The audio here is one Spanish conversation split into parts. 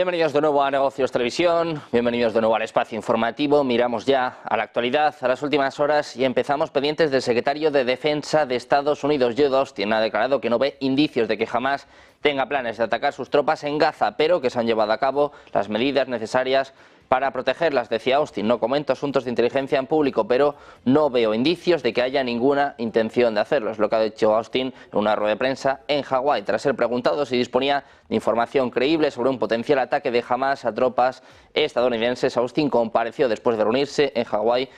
Bienvenidos de nuevo a Negocios Televisión, bienvenidos de nuevo al espacio informativo. Miramos ya a la actualidad, a las últimas horas, y empezamos pendientes del secretario de Defensa de Estados Unidos, Lloyd Austin. Ha declarado que no ve indicios de que jamás tenga planes de atacar sus tropas en Gaza, pero que se han llevado a cabo las medidas necesarias para protegerlas. Decía Austin: no comento asuntos de inteligencia en público, pero no veo indicios de que haya ninguna intención de hacerlo. Es lo que ha dicho Austin en una rueda de prensa en Hawái, tras ser preguntado si disponía de información creíble sobre un potencial ataque de Hamás a tropas estadounidenses. Austin compareció después de reunirse en Hawái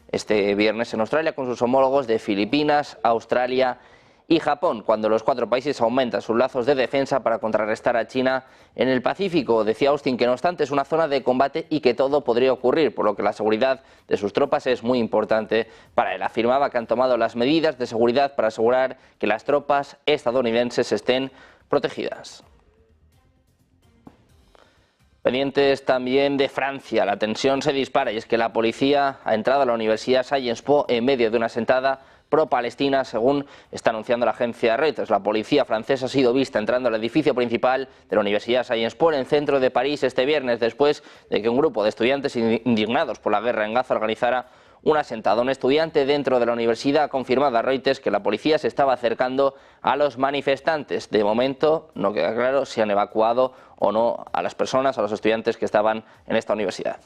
este viernes en Australia con sus homólogos de Filipinas, Australia y Japón, cuando los cuatro países aumentan sus lazos de defensa para contrarrestar a China en el Pacífico. Decía Austin que no obstante es una zona de combate y que todo podría ocurrir, por lo que la seguridad de sus tropas es muy importante para él. Afirmaba que han tomado las medidas de seguridad para asegurar que las tropas estadounidenses estén protegidas. Pendientes también de Francia, la tensión se dispara y es que la policía ha entrado a la Universidad Sciences Po en medio de una sentada pro-palestina, según está anunciando la agencia Reuters. La policía francesa ha sido vista entrando al edificio principal de la Universidad Sciences Po en el centro de París este viernes, después de que un grupo de estudiantes indignados por la guerra en Gaza organizara una sentada. Un estudiante dentro de la universidad ha confirmado a Reuters que la policía se estaba acercando a los manifestantes. De momento no queda claro si han evacuado o no a las personas, a los estudiantes que estaban en esta universidad.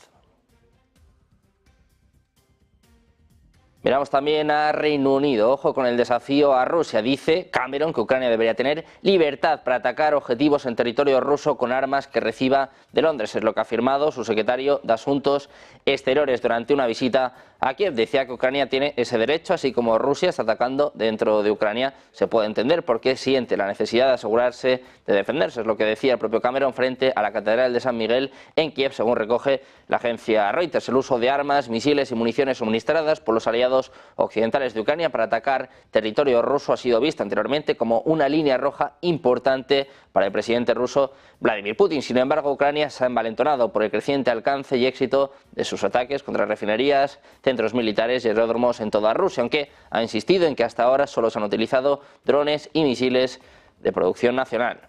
Miramos también a Reino Unido. Ojo con el desafío a Rusia. Dice Cameron que Ucrania debería tener libertad para atacar objetivos en territorio ruso con armas que reciba de Londres. Es lo que ha afirmado su secretario de Asuntos Exteriores durante una visita a Kiev. Decía que Ucrania tiene ese derecho, así como Rusia está atacando dentro de Ucrania. Se puede entender por qué siente la necesidad de asegurarse de defenderse. Es lo que decía el propio Cameron frente a la Catedral de San Miguel en Kiev, según recoge la agencia Reuters. El uso de armas, misiles y municiones suministradas por los aliados occidentales de Ucrania para atacar territorio ruso ha sido vista anteriormente como una línea roja importante para el presidente ruso Vladimir Putin. Sin embargo, Ucrania se ha envalentonado por el creciente alcance y éxito de sus ataques contra refinerías, centros militares y aeródromos en toda Rusia, aunque ha insistido en que hasta ahora solo se han utilizado drones y misiles de producción nacional.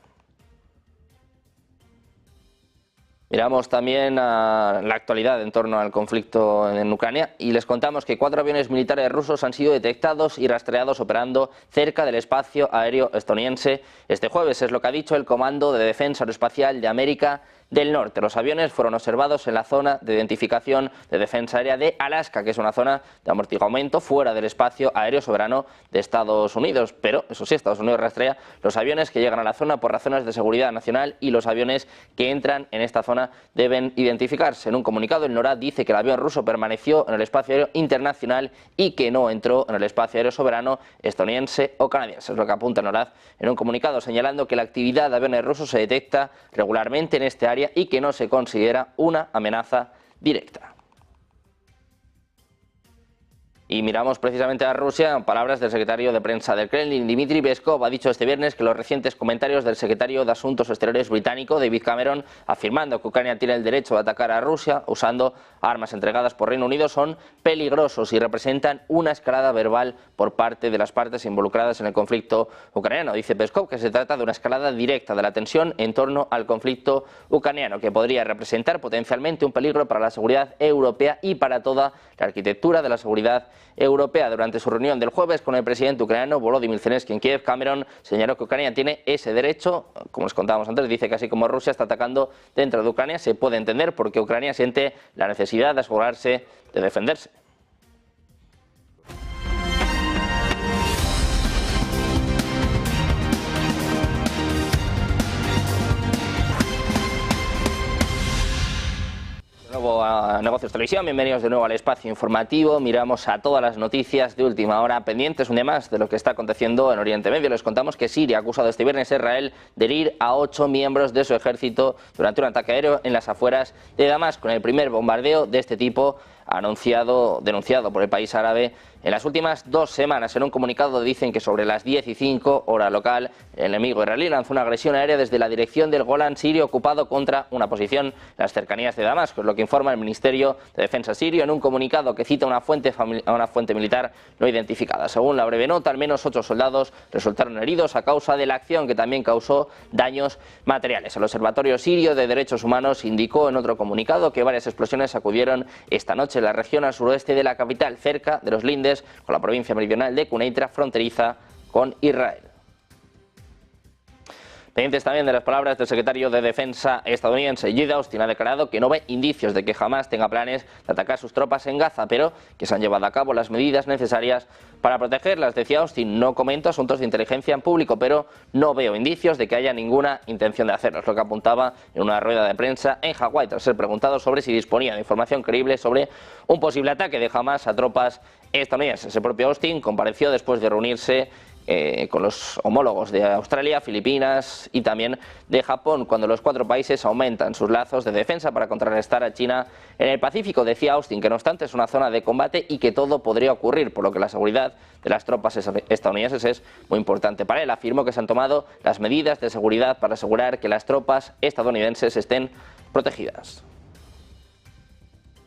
Miramos también a la actualidad en torno al conflicto en Ucrania y les contamos que 4 aviones militares rusos han sido detectados y rastreados operando cerca del espacio aéreo estadounidense este jueves. Es lo que ha dicho el Comando de Defensa Aeroespacial de América del Norte. Los aviones fueron observados en la zona de identificación de defensa aérea de Alaska, que es una zona de amortiguamiento fuera del espacio aéreo soberano de Estados Unidos. Pero, eso sí, Estados Unidos rastrea los aviones que llegan a la zona por razones de seguridad nacional y los aviones que entran en esta zona deben identificarse. En un comunicado, el NORAD dice que el avión ruso permaneció en el espacio aéreo internacional y que no entró en el espacio aéreo soberano estadounidense o canadiense. Es lo que apunta el NORAD en un comunicado, señalando que la actividad de aviones rusos se detecta regularmente en este área y que no se considera una amenaza directa. Y miramos precisamente a Rusia, en palabras del secretario de prensa del Kremlin, Dmitry Peskov, ha dicho este viernes que los recientes comentarios del secretario de Asuntos Exteriores británico, David Cameron, afirmando que Ucrania tiene el derecho de atacar a Rusia usando armas entregadas por Reino Unido, son peligrosos y representan una escalada verbal por parte de las partes involucradas en el conflicto ucraniano. Dice Peskov que se trata de una escalada directa de la tensión en torno al conflicto ucraniano, que podría representar potencialmente un peligro para la seguridad europea y para toda la arquitectura de la seguridad europea. Durante su reunión del jueves con el presidente ucraniano Volodymyr Zelensky en Kiev, Cameron señaló que Ucrania tiene ese derecho. Como les contábamos antes, dice que así como Rusia está atacando dentro de Ucrania, se puede entender porque Ucrania siente la necesidad de asegurarse de defenderse. De nuevo a Negocios Televisión, bienvenidos de nuevo al espacio informativo. Miramos a todas las noticias de última hora pendientes un día más de lo que está aconteciendo en Oriente Medio. Les contamos que Siria ha acusado este viernes a Israel de herir a 8 miembros de su ejército durante un ataque aéreo en las afueras de Damasco, en el primer bombardeo de este tipo denunciado por el país árabe en las últimas 2 semanas. En un comunicado dicen que sobre las 10:05 hora local, el enemigo israelí lanzó una agresión aérea desde la dirección del Golán sirio ocupado contra una posición en las cercanías de Damasco, es lo que informa el Ministerio de Defensa sirio en un comunicado que cita a una fuente militar no identificada. Según la breve nota, al menos 8 soldados resultaron heridos a causa de la acción, que también causó daños materiales. El Observatorio Sirio de Derechos Humanos indicó en otro comunicado que varias explosiones sacudieron esta noche en la región al suroeste de la capital, cerca de los lindes con la provincia meridional de Quneitra, fronteriza con Israel. Pendientes también de las palabras del secretario de Defensa estadounidense, Lloyd Austin, ha declarado que no ve indicios de que Hamás tenga planes de atacar sus tropas en Gaza, pero que se han llevado a cabo las medidas necesarias para protegerlas. Decía Austin: no comento asuntos de inteligencia en público, pero no veo indicios de que haya ninguna intención de hacerlo. Es lo que apuntaba en una rueda de prensa en Hawái, tras ser preguntado sobre si disponía de información creíble sobre un posible ataque de Hamás a tropas estadounidenses. El propio Austin compareció después de reunirse con los homólogos de Australia, Filipinas y también de Japón, cuando los 4 países aumentan sus lazos de defensa para contrarrestar a China en el Pacífico. Decía Austin que no obstante es una zona de combate y que todo podría ocurrir, por lo que la seguridad de las tropas estadounidenses es muy importante para él. Afirmó que se han tomado las medidas de seguridad para asegurar que las tropas estadounidenses estén protegidas.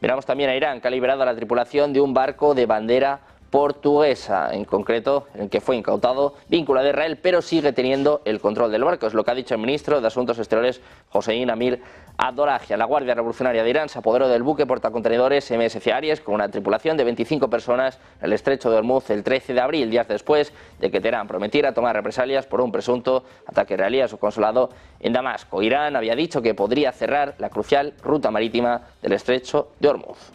Miramos también a Irán, que ha liberado a la tripulación de un barco de bandera portuguesa, en concreto en el que fue incautado vínculo de Israel, pero sigue teniendo el control del barco. Es lo que ha dicho el ministro de Asuntos Exteriores, Hossein Amir Abdollahian. La Guardia Revolucionaria de Irán se apoderó del buque portacontenedores MSC Aries con una tripulación de 25 personas en el estrecho de Hormuz el 13 de abril, días después de que Teherán prometiera tomar represalias por un presunto ataque israelí a su consulado en Damasco. Irán había dicho que podría cerrar la crucial ruta marítima del estrecho de Hormuz.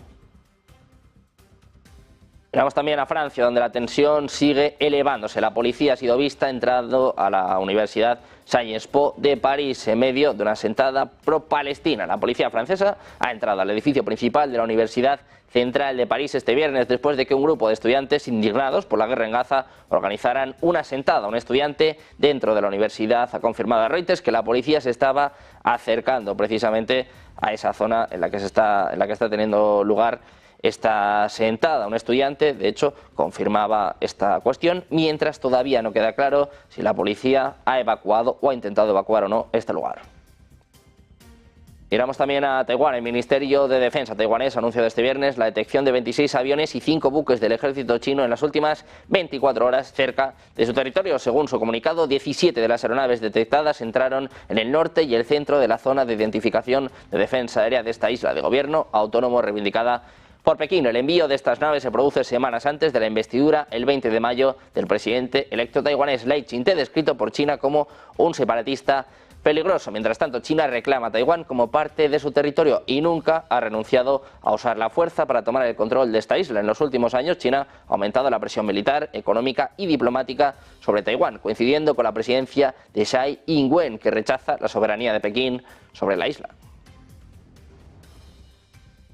Miramos también a Francia, donde la tensión sigue elevándose. La policía ha sido vista entrando a la Universidad Sciences Po de París en medio de una sentada pro-palestina. La policía francesa ha entrado al edificio principal de la Universidad Central de París este viernes, después de que un grupo de estudiantes indignados por la guerra en Gaza organizaran una sentada. Un estudiante dentro de la universidad ha confirmado a Reuters que la policía se estaba acercando precisamente a esa zona en la que está teniendo lugar esta sentada. Un estudiante, de hecho, confirmaba esta cuestión, mientras todavía no queda claro si la policía ha evacuado o ha intentado evacuar o no este lugar. Miramos también a Taiwán. El Ministerio de Defensa taiwanés ha anunciado este viernes la detección de 26 aviones y 5 buques del ejército chino en las últimas 24 horas cerca de su territorio. Según su comunicado, 17 de las aeronaves detectadas entraron en el norte y el centro de la zona de identificación de defensa aérea de esta isla de gobierno autónomo reivindicada por Pekín. El envío de estas naves se produce semanas antes de la investidura el 20 de mayo del presidente electo taiwanés Lai Ching-te, descrito por China como un separatista peligroso. Mientras tanto, China reclama a Taiwán como parte de su territorio y nunca ha renunciado a usar la fuerza para tomar el control de esta isla. En los últimos años, China ha aumentado la presión militar, económica y diplomática sobre Taiwán, coincidiendo con la presidencia de Tsai Ing-wen, que rechaza la soberanía de Pekín sobre la isla.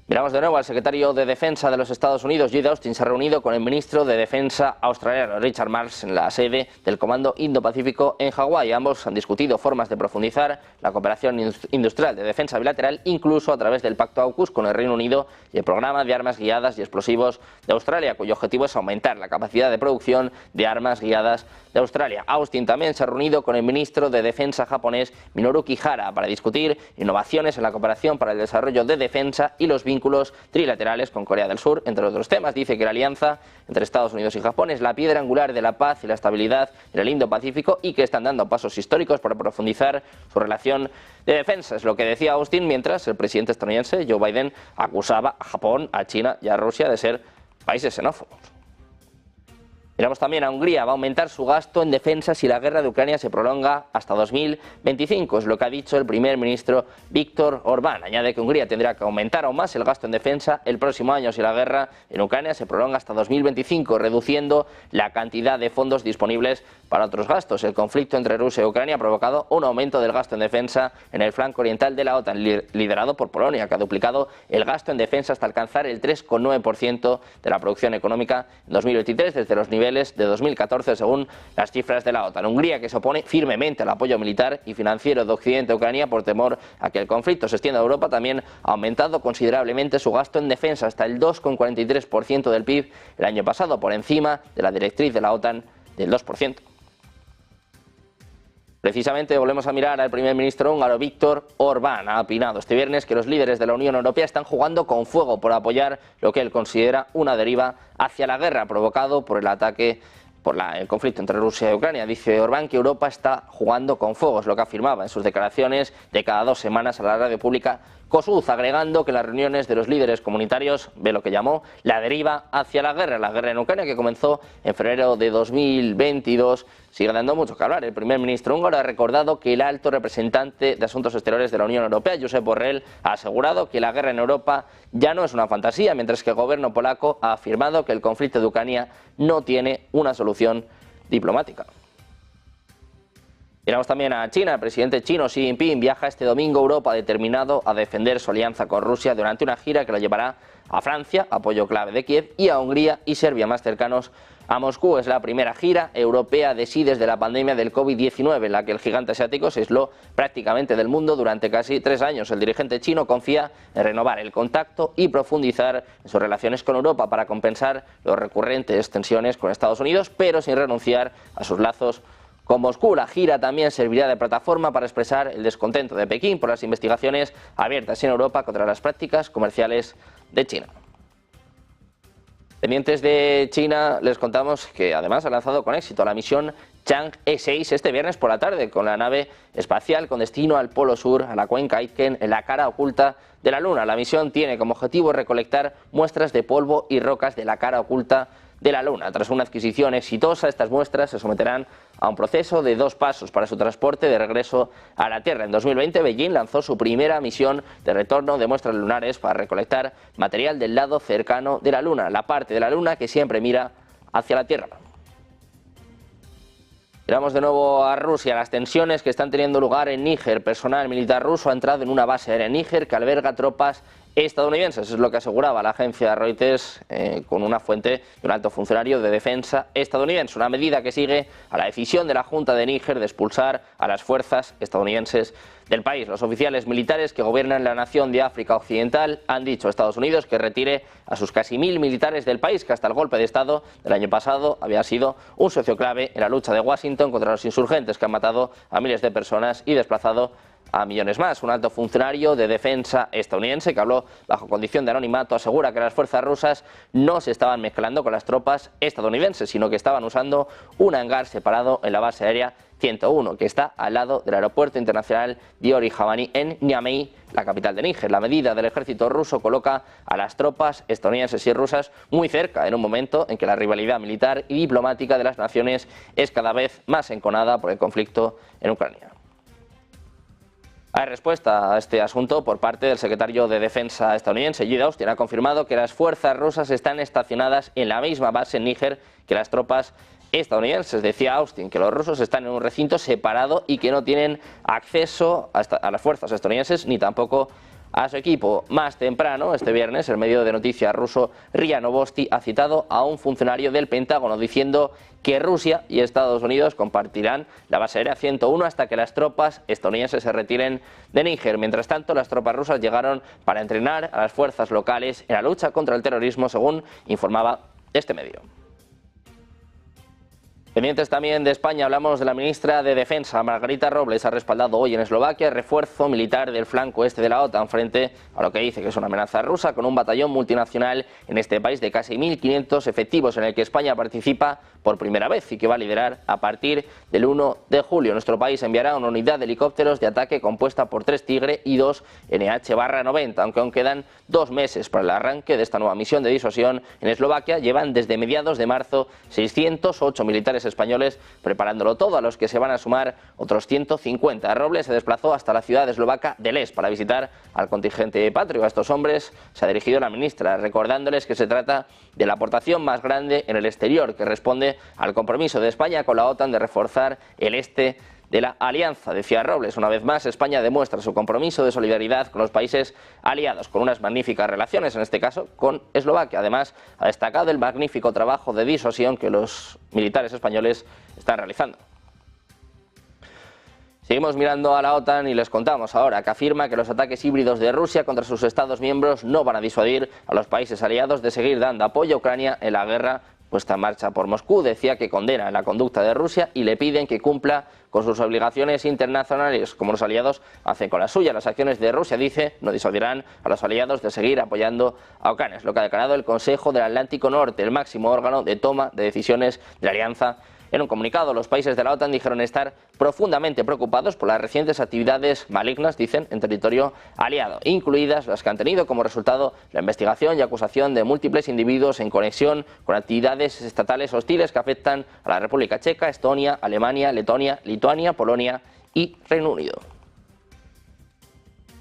Miramos de nuevo al secretario de Defensa de los Estados Unidos, Lloyd Austin, se ha reunido con el ministro de Defensa australiano, Richard Marles, en la sede del Comando Indo-Pacífico en Hawái. Ambos han discutido formas de profundizar la cooperación industrial de defensa bilateral, incluso a través del Pacto AUKUS con el Reino Unido y el Programa de Armas Guiadas y Explosivos de Australia, cuyo objetivo es aumentar la capacidad de producción de armas guiadas de Australia. Austin también se ha reunido con el ministro de Defensa japonés, Minoru Kihara, para discutir innovaciones en la cooperación para el desarrollo de defensa y los vínculos trilaterales con Corea del Sur, entre otros temas. Dice que la alianza entre Estados Unidos y Japón es la piedra angular de la paz y la estabilidad en el Indo-Pacífico y que están dando pasos históricos para profundizar su relación de defensa. Es lo que decía Austin, mientras el presidente estadounidense, Joe Biden, acusaba a Japón, a China y a Rusia de ser países xenófobos. Miramos también a Hungría. Va a aumentar su gasto en defensa si la guerra de Ucrania se prolonga hasta 2025, es lo que ha dicho el primer ministro Viktor Orbán. Añade que Hungría tendrá que aumentar aún más el gasto en defensa el próximo año si la guerra en Ucrania se prolonga hasta 2025, reduciendo la cantidad de fondos disponibles para otros gastos. El conflicto entre Rusia y Ucrania ha provocado un aumento del gasto en defensa en el flanco oriental de la OTAN, liderado por Polonia, que ha duplicado el gasto en defensa hasta alcanzar el 3,9% de la producción económica en 2023, desde los niveles niveles de 2014 según las cifras de la OTAN. Hungría, que se opone firmemente al apoyo militar y financiero de Occidente a Ucrania por temor a que el conflicto se extienda a Europa, también ha aumentado considerablemente su gasto en defensa hasta el 2,43% del PIB el año pasado, por encima de la directriz de la OTAN del 2%. Precisamente volvemos a mirar al primer ministro húngaro Viktor Orbán. Ha opinado este viernes que los líderes de la Unión Europea están jugando con fuego por apoyar lo que él considera una deriva hacia la guerra provocado por el ataque, el conflicto entre Rusia y Ucrania. Dice Orbán que Europa está jugando con fuego, es lo que afirmaba en sus declaraciones de cada 2 semanas a la radio pública COSUZ, agregando que en las reuniones de los líderes comunitarios ve lo que llamó la deriva hacia la guerra en Ucrania, que comenzó en febrero de 2022, sigue dando mucho que hablar. El primer ministro húngaro ha recordado que el alto representante de Asuntos Exteriores de la Unión Europea, Josep Borrell, ha asegurado que la guerra en Europa ya no es una fantasía, mientras que el gobierno polaco ha afirmado que el conflicto de Ucrania no tiene una solución diplomática. Miramos también a China. El presidente chino Xi Jinping viaja este domingo a Europa determinado a defender su alianza con Rusia durante una gira que lo llevará a Francia, apoyo clave de Kiev, y a Hungría y Serbia, más cercanos a Moscú. Es la primera gira europea de Xi desde la pandemia del COVID-19, en la que el gigante asiático se aisló prácticamente del mundo durante casi 3 años. El dirigente chino confía en renovar el contacto y profundizar en sus relaciones con Europa para compensar las recurrentes tensiones con Estados Unidos, pero sin renunciar a sus lazos con Moscú. La gira también servirá de plataforma para expresar el descontento de Pekín por las investigaciones abiertas en Europa contra las prácticas comerciales de China. Pendientes de China, les contamos que además ha lanzado con éxito la misión Chang'e 6 este viernes por la tarde con la nave espacial con destino al Polo Sur, a la cuenca Aitken, en la cara oculta de la Luna. La misión tiene como objetivo recolectar muestras de polvo y rocas de la cara oculta de la Luna. Tras una adquisición exitosa, estas muestras se someterán a un proceso de 2 pasos para su transporte de regreso a la Tierra. En 2020, Beijing lanzó su primera misión de retorno de muestras lunares para recolectar material del lado cercano de la Luna, la parte de la Luna que siempre mira hacia la Tierra. Miramos de nuevo a Rusia. Las tensiones que están teniendo lugar en Níger. Personal militar ruso ha entrado en una base aérea en Níger que alberga tropas estadounidenses. Es lo que aseguraba la agencia Reuters con una fuente de un alto funcionario de defensa estadounidense. Una medida que sigue a la decisión de la Junta de Níger de expulsar a las fuerzas estadounidenses del país. Los oficiales militares que gobiernan la nación de África Occidental han dicho a Estados Unidos que retire a sus casi 1000 militares del país, que hasta el golpe de Estado del año pasado había sido un socio clave en la lucha de Washington contra los insurgentes que han matado a miles de personas y desplazado a millones más. Un alto funcionario de defensa estadounidense que habló bajo condición de anonimato asegura que las fuerzas rusas no se estaban mezclando con las tropas estadounidenses, sino que estaban usando un hangar separado en la base aérea 101, que está al lado del aeropuerto internacional Diori Hamani en Niamey, la capital de Níger. La medida del ejército ruso coloca a las tropas estadounidenses y rusas muy cerca en un momento en que la rivalidad militar y diplomática de las naciones es cada vez más enconada por el conflicto en Ucrania. Hay respuesta a este asunto por parte del secretario de Defensa estadounidense, Lloyd Austin. Ha confirmado que las fuerzas rusas están estacionadas en la misma base en Níger que las tropas estadounidenses. Decía Austin que los rusos están en un recinto separado y que no tienen acceso a las fuerzas estadounidenses ni tampoco a su equipo. Más temprano, este viernes, el medio de noticias ruso RIA Novosti ha citado a un funcionario del Pentágono diciendo que Rusia y Estados Unidos compartirán la base aérea 101 hasta que las tropas estadounidenses se retiren de Níger. Mientras tanto, las tropas rusas llegaron para entrenar a las fuerzas locales en la lucha contra el terrorismo, según informaba este medio. Pendientes también de España, hablamos de la ministra de Defensa, Margarita Robles. Ha respaldado hoy en Eslovaquia el refuerzo militar del flanco este de la OTAN frente a lo que dice que es una amenaza rusa, con un batallón multinacional en este país de casi 1500 efectivos en el que España participa por primera vez y que va a liderar a partir del 1 de julio. Nuestro país enviará una unidad de helicópteros de ataque compuesta por 3 Tigre y 2 NH-90, aunque aún quedan 2 meses para el arranque de esta nueva misión de disuasión en Eslovaquia. Llevan desde mediados de marzo 608 militares españoles preparándolo todo, a los que se van a sumar otros 150. Robles se desplazó hasta la ciudad eslovaca de Les para visitar al contingente patrio. A estos hombres se ha dirigido la ministra, recordándoles que se trata de la aportación más grande en el exterior, que responde al compromiso de España con la OTAN de reforzar el este de la alianza. Decía Robles, una vez más, España demuestra su compromiso de solidaridad con los países aliados, con unas magníficas relaciones, en este caso con Eslovaquia. Además, ha destacado el magnífico trabajo de disuasión que los militares españoles están realizando. Seguimos mirando a la OTAN y les contamos ahora que afirma que los ataques híbridos de Rusia contra sus Estados miembros no van a disuadir a los países aliados de seguir dando apoyo a Ucrania en la guerra puesta en marcha por Moscú. Decía que condena la conducta de Rusia y le piden que cumpla con sus obligaciones internacionales, como los aliados hacen con la suya. Las acciones de Rusia, dice, no disuadirán a los aliados de seguir apoyando a Ucrania. Es lo que ha declarado el Consejo del Atlántico Norte, el máximo órgano de toma de decisiones de la alianza. En un comunicado, los países de la OTAN dijeron estar profundamente preocupados por las recientes actividades malignas, dicen, en territorio aliado, incluidas las que han tenido como resultado la investigación y acusación de múltiples individuos en conexión con actividades estatales hostiles que afectan a la República Checa, Estonia, Alemania, Letonia, Lituania, Polonia y Reino Unido.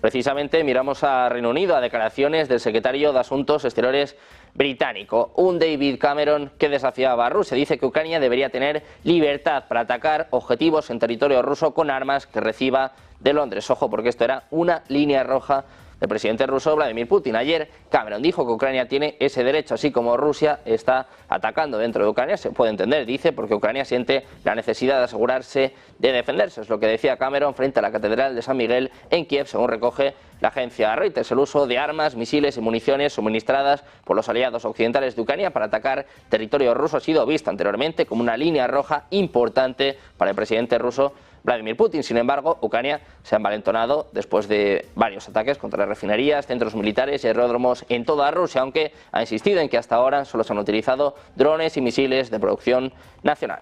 Precisamente miramos a Reino Unido, a declaraciones del secretario de Asuntos Exteriores británico, un David Cameron que desafiaba a Rusia. Dice que Ucrania debería tener libertad para atacar objetivos en territorio ruso con armas que reciba de Londres. Ojo, porque esto era una línea roja del presidente ruso Vladimir Putin. Ayer Cameron dijo que Ucrania tiene ese derecho, así como Rusia está atacando dentro de Ucrania. Se puede entender, dice, porque Ucrania siente la necesidad de asegurarse de defenderse. Es lo que decía Cameron frente a la Catedral de San Miguel en Kiev, según recoge la agencia Reuters. El uso de armas, misiles y municiones suministradas por los aliados occidentales de Ucrania para atacar territorio ruso ha sido visto anteriormente como una línea roja importante para el presidente ruso Vladimir Putin. Sin embargo, Ucrania se ha envalentonado después de varios ataques contra refinerías, centros militares y aeródromos en toda Rusia, aunque ha insistido en que hasta ahora solo se han utilizado drones y misiles de producción nacional.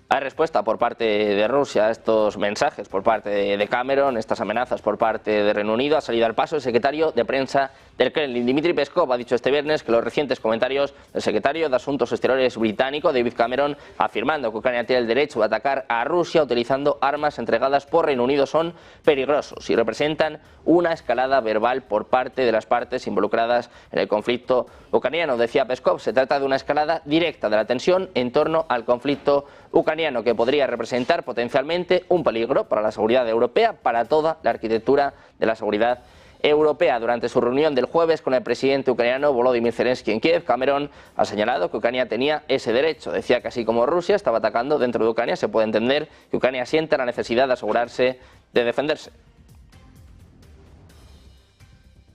Hay respuesta por parte de Rusia a estos mensajes por parte de Cameron, estas amenazas por parte de Reino Unido. Ha salido al paso el secretario de prensa del Kremlin, Dmitry Peskov, ha dicho este viernes que los recientes comentarios del secretario de Asuntos Exteriores británico, David Cameron, afirmando que Ucrania tiene el derecho de atacar a Rusia utilizando armas entregadas por Reino Unido, son peligrosos y representan una escalada verbal por parte de las partes involucradas en el conflicto ucraniano. Decía Peskov, se trata de una escalada directa de la tensión en torno al conflicto ucraniano, que podría representar potencialmente un peligro para la seguridad europea, para toda la arquitectura de la seguridad europea. Durante su reunión del jueves con el presidente ucraniano Volodymyr Zelensky en Kiev, Cameron ha señalado que Ucrania tenía ese derecho. Decía que así como Rusia estaba atacando dentro de Ucrania, se puede entender que Ucrania sienta la necesidad de asegurarse de defenderse.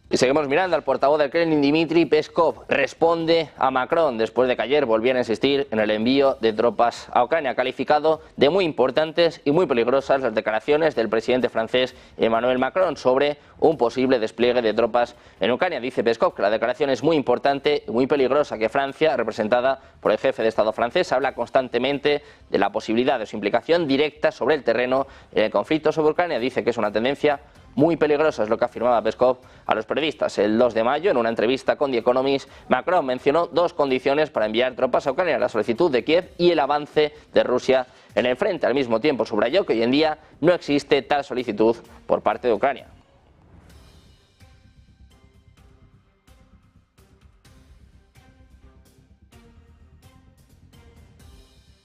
Y seguimos mirando al portavoz del Kremlin, Dmitry Peskov, responde a Macron después de que ayer volviera a insistir en el envío de tropas a Ucrania. Ha calificado de muy importantes y muy peligrosas las declaraciones del presidente francés Emmanuel Macron sobre un posible despliegue de tropas en Ucrania. Dice Peskov que la declaración es muy importante y muy peligrosa, que Francia, representada por el jefe de Estado francés, habla constantemente de la posibilidad de su implicación directa sobre el terreno en el conflicto sobre Ucrania. Dice que es una tendencia muy peligrosa, es lo que afirmaba Peskov a los periodistas. El 2 de mayo, en una entrevista con The Economist, Macron mencionó dos condiciones para enviar tropas a Ucrania: la solicitud de Kiev y el avance de Rusia en el frente. Al mismo tiempo, subrayó que hoy en día no existe tal solicitud por parte de Ucrania.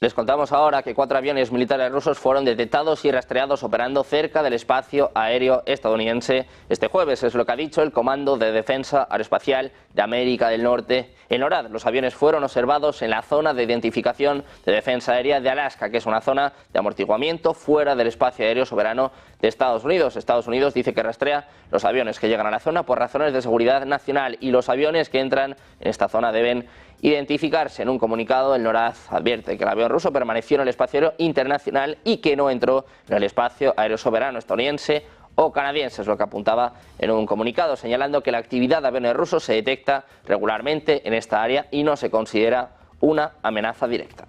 Les contamos ahora que 4 aviones militares rusos fueron detectados y rastreados operando cerca del espacio aéreo estadounidense este jueves. Es lo que ha dicho el Comando de Defensa Aeroespacial de América del Norte en NORAD. Los aviones fueron observados en la zona de identificación de defensa aérea de Alaska, que es una zona de amortiguamiento fuera del espacio aéreo soberano de Estados Unidos. Estados Unidos dice que rastrea los aviones que llegan a la zona por razones de seguridad nacional, y los aviones que entran en esta zona deben identificarse. En un comunicado, el NORAD advierte que el avión ruso permaneció en el espacio aéreo internacional y que no entró en el espacio aéreo soberano estadounidense o canadiense. Es lo que apuntaba en un comunicado, señalando que la actividad de aviones rusos se detecta regularmente en esta área y no se considera una amenaza directa.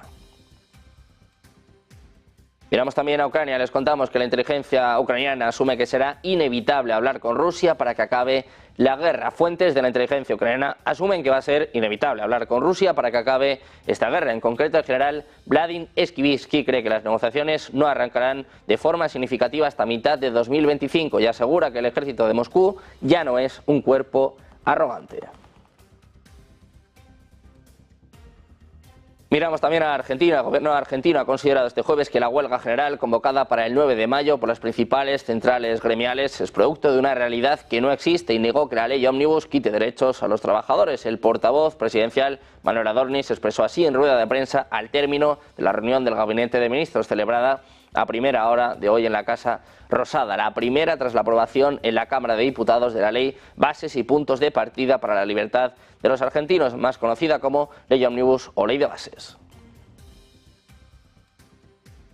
Miramos también a Ucrania. Les contamos que la inteligencia ucraniana asume que será inevitable hablar con Rusia para que acabe la guerra. Fuentes de la inteligencia ucraniana asumen que va a ser inevitable hablar con Rusia para que acabe esta guerra. En concreto, el general Vladimir Skibitsky cree que las negociaciones no arrancarán de forma significativa hasta mitad de 2025 y asegura que el ejército de Moscú ya no es un cuerpo arrogante. Miramos también a Argentina. El gobierno argentino ha considerado este jueves que la huelga general convocada para el 9 de mayo por las principales centrales gremiales es producto de una realidad que no existe y negó que la ley Ómnibus quite derechos a los trabajadores. El portavoz presidencial Manuel Adorni se expresó así en rueda de prensa al término de la reunión del Gabinete de Ministros celebrada a primera hora de hoy en la Casa Rosada, la primera tras la aprobación en la Cámara de Diputados de la Ley Bases y Puntos de Partida para la Libertad de los Argentinos, más conocida como Ley Ómnibus o Ley de Bases.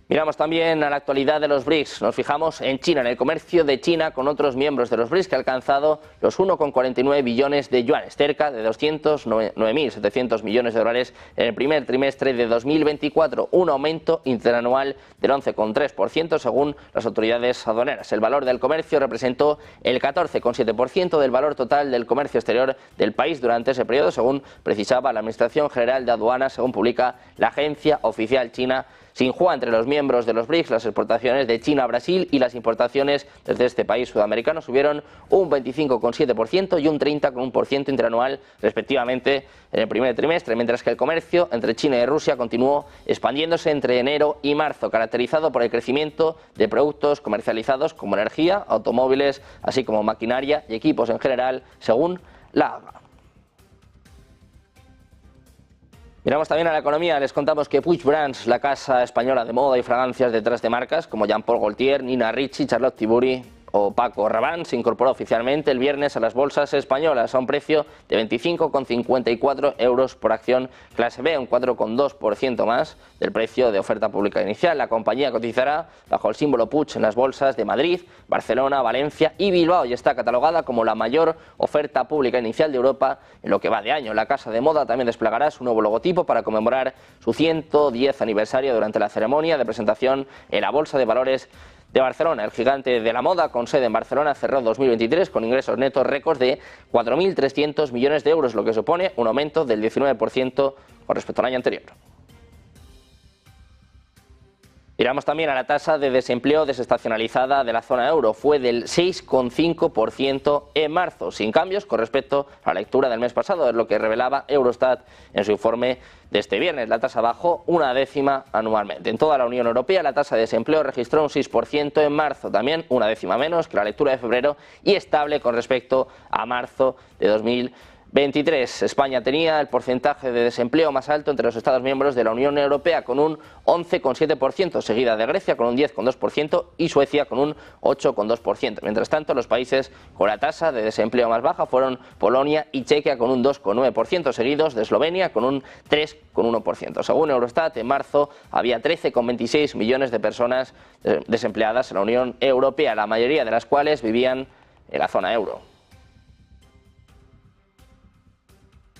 Miramos también a la actualidad de los BRICS. Nos fijamos en China, en el comercio de China con otros miembros de los BRICS que ha alcanzado los 1,49 billones de yuanes, cerca de 209.700 millones de dólares en el primer trimestre de 2024, un aumento interanual del 11,3% según las autoridades aduaneras. El valor del comercio representó el 14,7% del valor total del comercio exterior del país durante ese periodo, según precisaba la Administración General de Aduanas, según publica la agencia oficial china Xinhua. Entre los miembros de los BRICS, las exportaciones de China a Brasil y las importaciones desde este país sudamericano subieron un 25,7% y un 30,1% interanual respectivamente en el primer trimestre, mientras que el comercio entre China y Rusia continuó expandiéndose entre enero y marzo, caracterizado por el crecimiento de productos comercializados como energía, automóviles, así como maquinaria y equipos en general, según la AGA. Miramos también a la economía. Les contamos que Puig Brands, la casa española de moda y fragancias detrás de marcas como Jean Paul Gaultier, Nina Ricci, Charlotte Tilbury o Paco Rabanne, se incorporó oficialmente el viernes a las bolsas españolas a un precio de 25,54 euros por acción clase B, un 4,2% más del precio de oferta pública inicial. La compañía cotizará bajo el símbolo Puig en las bolsas de Madrid, Barcelona, Valencia y Bilbao y está catalogada como la mayor oferta pública inicial de Europa en lo que va de año. La casa de moda también desplegará su nuevo logotipo para conmemorar su 110 aniversario durante la ceremonia de presentación en la Bolsa de Valores de Barcelona. El gigante de la moda con sede en Barcelona cerró 2023 con ingresos netos récords de 4.300 millones de euros, lo que supone un aumento del 19% con respecto al año anterior. Miramos también a la tasa de desempleo desestacionalizada de la zona euro. Fue del 6,5% en marzo, sin cambios con respecto a la lectura del mes pasado, es lo que revelaba Eurostat en su informe de este viernes. La tasa bajó una décima anualmente. En toda la Unión Europea la tasa de desempleo registró un 6% en marzo, también una décima menos que la lectura de febrero y estable con respecto a marzo de 2023. España tenía el porcentaje de desempleo más alto entre los Estados miembros de la Unión Europea con un 11,7%, seguida de Grecia con un 10,2% y Suecia con un 8,2%. Mientras tanto, los países con la tasa de desempleo más baja fueron Polonia y Chequia con un 2,9%, seguidos de Eslovenia con un 3,1%. Según Eurostat, en marzo había 13,26 millones de personas desempleadas en la Unión Europea, la mayoría de las cuales vivían en la zona euro.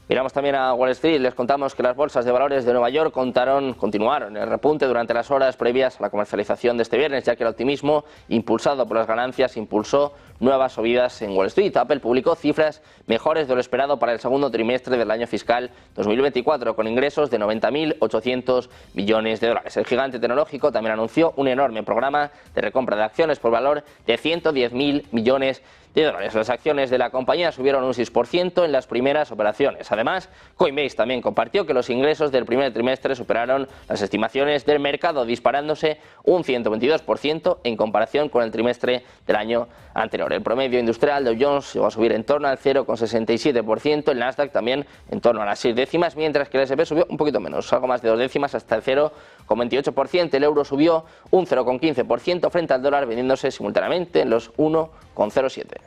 Miramos también a Wall Street. Les contamos que las bolsas de valores de Nueva York continuaron el repunte durante las horas previas a la comercialización de este viernes, ya que el optimismo impulsado por las ganancias impulsó nuevas subidas en Wall Street. Apple publicó cifras mejores de lo esperado para el segundo trimestre del año fiscal 2024, con ingresos de 90.800 millones de dólares. El gigante tecnológico también anunció un enorme programa de recompra de acciones por valor de 110.000 millones de dólares. Las acciones de la compañía subieron un 6% en las primeras operaciones. Además, Coinbase también compartió que los ingresos del primer trimestre superaron las estimaciones del mercado, disparándose un 122% en comparación con el trimestre del año anterior. El promedio industrial Dow Jones llegó a subir en torno al 0,67%, el Nasdaq también en torno a las 6 décimas, mientras que el S&P subió un poquito menos, algo más de 2 décimas hasta el 0,28%. El euro subió un 0,15% frente al dólar, vendiéndose simultáneamente en los 1,07.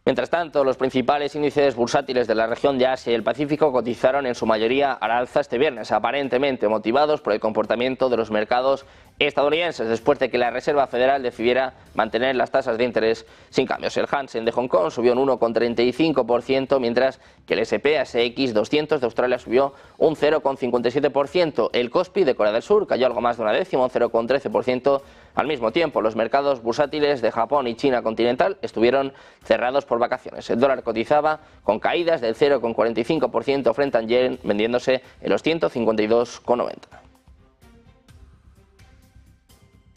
Mientras tanto, los principales índices bursátiles de la región de Asia y el Pacífico cotizaron en su mayoría al alza este viernes, aparentemente motivados por el comportamiento de los mercados estadounidenses después de que la Reserva Federal decidiera mantener las tasas de interés sin cambios. El Hansen de Hong Kong subió un 1,35%, mientras que el S&P/ASX 200 de Australia subió un 0,57%. El Kospi de Corea del Sur cayó algo más de una décima, un 0,13%. Al mismo tiempo, los mercados bursátiles de Japón y China continental estuvieron cerrados por vacaciones. El dólar cotizaba con caídas del 0,45% frente al yen, vendiéndose en los 152,90.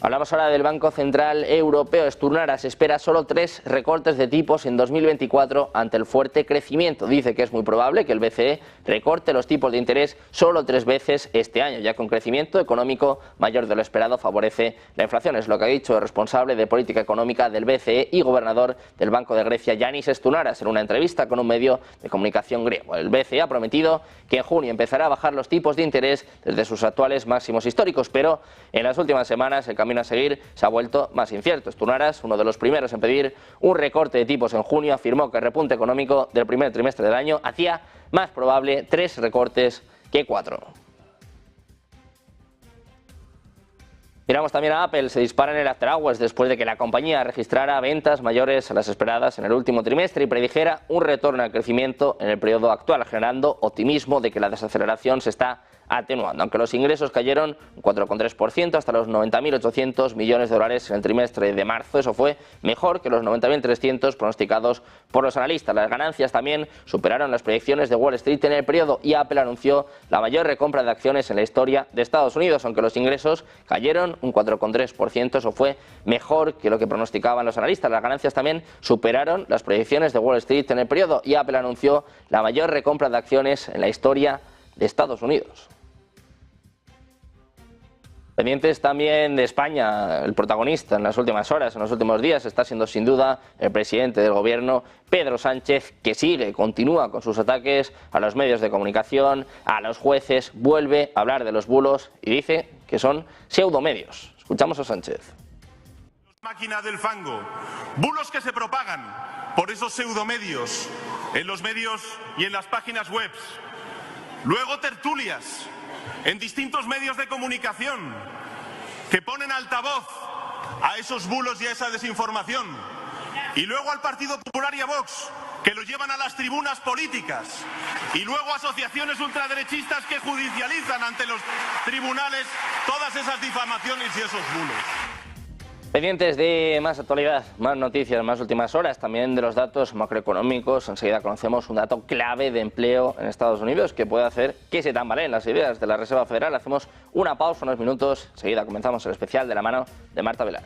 Hablamos ahora del Banco Central Europeo. Sturnaras espera solo 3 recortes de tipos en 2024 ante el fuerte crecimiento. Dice que es muy probable que el BCE recorte los tipos de interés solo 3 veces este año, ya que un crecimiento económico mayor de lo esperado favorece la inflación. Es lo que ha dicho el responsable de política económica del BCE y gobernador del Banco de Grecia, Yannis Sturnaras, en una entrevista con un medio de comunicación griego. El BCE ha prometido que en junio empezará a bajar los tipos de interés desde sus actuales máximos históricos, pero en las últimas semanas el camino a seguir se ha vuelto más incierto. Sturnaras, uno de los primeros en pedir un recorte de tipos en junio, afirmó que el repunte económico del primer trimestre del año hacía más probable 3 recortes que 4. Miramos también a Apple. Se dispara en el after hours después de que la compañía registrara ventas mayores a las esperadas en el último trimestre y predijera un retorno al crecimiento en el periodo actual, generando optimismo de que la desaceleración se está atenuando. Aunque los ingresos cayeron un 4,3% hasta los 90.800 millones de dólares en el trimestre de marzo, eso fue mejor que los 90.300 pronosticados por los analistas. Las ganancias también superaron las proyecciones de Wall Street en el periodo y Apple anunció la mayor recompra de acciones en la historia de Estados Unidos. Aunque los ingresos cayeron un 4,3%, eso fue mejor que lo que pronosticaban los analistas. Las ganancias también superaron las proyecciones de Wall Street en el periodo y Apple anunció la mayor recompra de acciones en la historia de Estados Unidos. Pendientes también de España, el protagonista en las últimas horas, en los últimos días, está siendo sin duda el presidente del gobierno, Pedro Sánchez, que continúa con sus ataques a los medios de comunicación, a los jueces, vuelve a hablar de los bulos y dice que son pseudomedios. Escuchamos a Sánchez. Máquina del fango, bulos que se propagan por esos pseudomedios en los medios y en las páginas web. Luego tertulias en distintos medios de comunicación que ponen altavoz a esos bulos y a esa desinformación. Y luego al Partido Popular y a Vox, que lo llevan a las tribunas políticas. Y luego asociaciones ultraderechistas que judicializan ante los tribunales todas esas difamaciones y esos bulos. Pendientes de más actualidad, más noticias, más últimas horas, también de los datos macroeconómicos. Enseguida conocemos un dato clave de empleo en Estados Unidos que puede hacer que se tambaleen las ideas de la Reserva Federal. Hacemos una pausa, unos minutos, enseguida comenzamos el especial de la mano de Marta Velar.